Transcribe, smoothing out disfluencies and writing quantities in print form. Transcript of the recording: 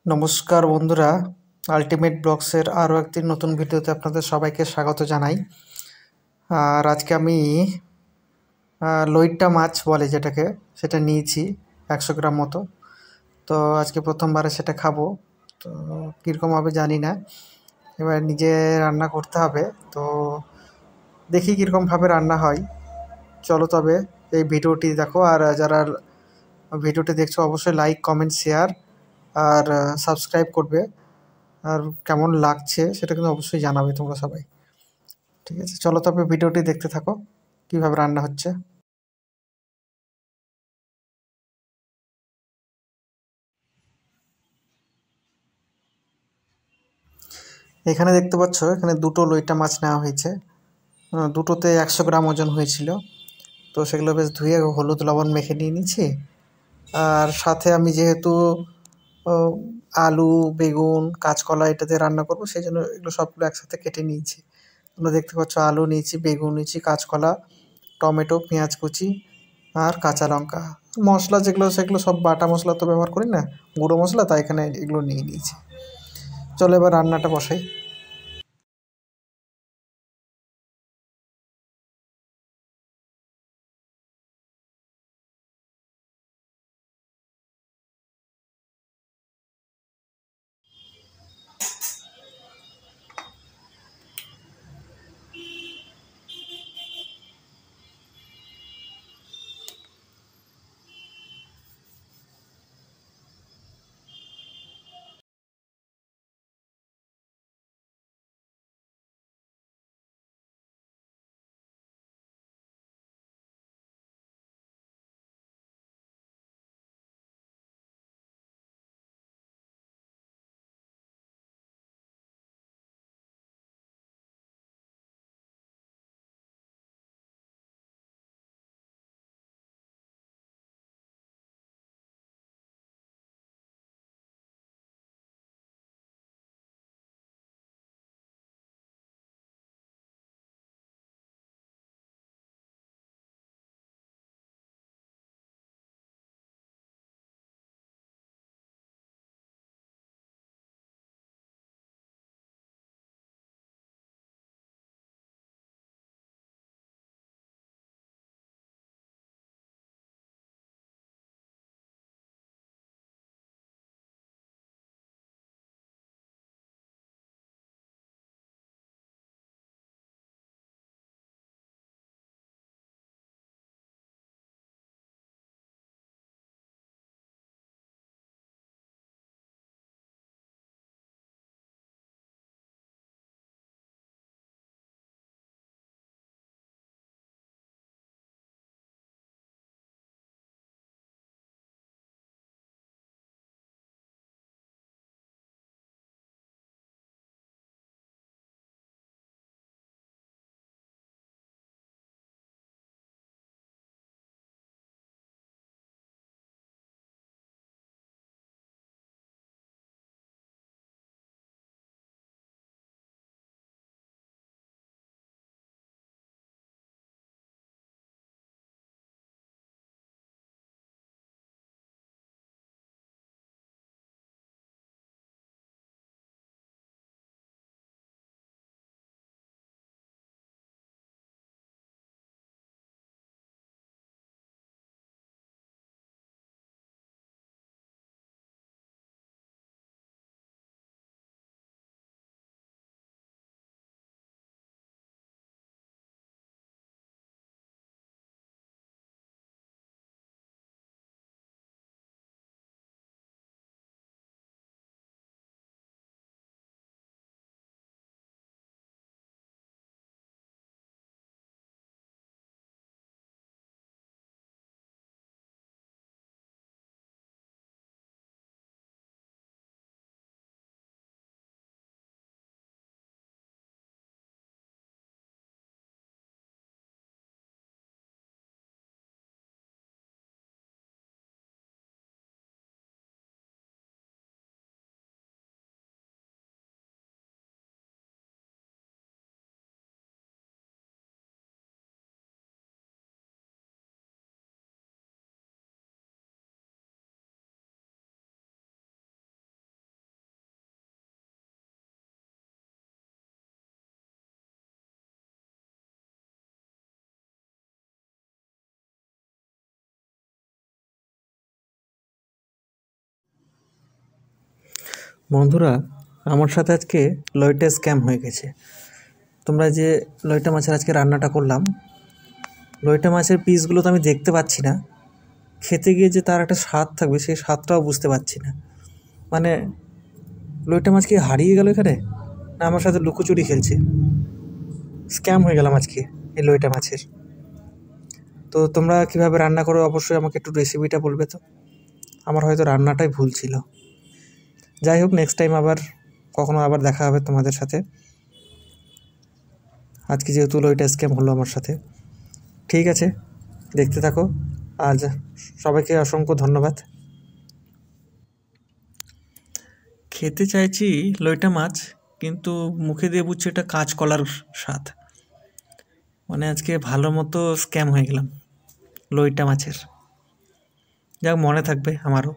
নমস্কার বন্ধুরা, আল্টিমেট ব্লগসের আরও একটি নতুন ভিডিওতে আপনাদের সবাইকে স্বাগত জানাই। আর আজকে আমি লইট্টা মাছ বলে যেটাকে, সেটা নিয়েছি 100 গ্রাম মতো। তো আজকে প্রথমবারে সেটা খাবো। তো কীরকম হবে জানি না, এবার নিজে রান্না করতে হবে। তো দেখি কীরকমভাবে রান্না হয়। চলো তবে এই ভিডিওটি দেখো, আর যারা ভিডিওটি দেখছো অবশ্যই লাইক, কমেন্ট, শেয়ার আর সাবস্ক্রাইব করবে। আর কেমন লাগছে সেটা কিন্তু অবশ্যই জানাবে তোমরা সবাই। ঠিক আছে, চলো তবে ভিডিওটি দেখতে থাকো কিভাবে রান্না হচ্ছে। এখানে দেখতে পাচ্ছ, এখানে দুটো লইট্টা মাছ নেওয়া হয়েছে। দুটোতে 100 গ্রাম ওজন হয়েছিল। তো সেগুলো বেশ ধুয়ে হলুদ লবণ মেখে নিয়ে নিচ্ছি। আর সাথে আমি যেহেতু আহ, আলু, বেগুন, কাঁচকলা এটাতে রান্না করবো, সেই জন্য এগুলো সবগুলো একসাথে কেটে নিয়েছি। তোমরা দেখতে পাচ্ছ আলু নিয়েছি, বেগুন নিয়েছি, কাঁচকলা, টমেটো, পেঁয়াজ কুচি আর কাঁচা লঙ্কা। মশলা যেগুলো সেগুলো সব বাটা মশলা তো ব্যবহার করি না, গুঁড়ো মশলা, তাই এখানে এগুলো নিয়ে নিয়েছি। চলো এবার রান্নাটা বসাই। বন্ধুরা, আমার সাথে আজকে লইটা স্ক্যাম হয়ে গেছে। তোমরা যে লইটা মাছের আজকে রান্নাটা করলাম, লইটা মাছের পিসগুলো তো আমি দেখতে পাচ্ছি না। খেতে গিয়ে যে তার একটা স্বাদ থাকবে সেই স্বাদটাও বুঝতে পারছি না। মানে লইটা মাছ কি হারিয়ে গেল এখানে, না আমার সাথে লুকোচুরি খেলছে? স্ক্যাম হয়ে গেলাম আজকে এই লইটা মাছের। তো তোমরা কিভাবে রান্না করো অবশ্যই আমাকে একটু রেসিপিটা বলবে তো। আমার হয়তো রান্নাটাই ভুল ছিল। যাই হোক, নেক্সট টাইম কখনো আবার দেখা হবে তোমাদের সাথে। আজকে যেহেতু লইটা স্ক্যাম হলো আমার সাথে, ঠিক আছে, দেখতে থাকো। আজ সবাইকে অসংখ্য ধন্যবাদ। খেতে চাইছি লইটা মাছ, কিন্তু মুখে দিয়ে বুঝছি এটা কাঁচকলার স্বাদ। মানে আজকে ভালো মতো স্ক্যাম হয়ে গেলাম লইটা মাছের। যাক, মনে থাকবে আমারও।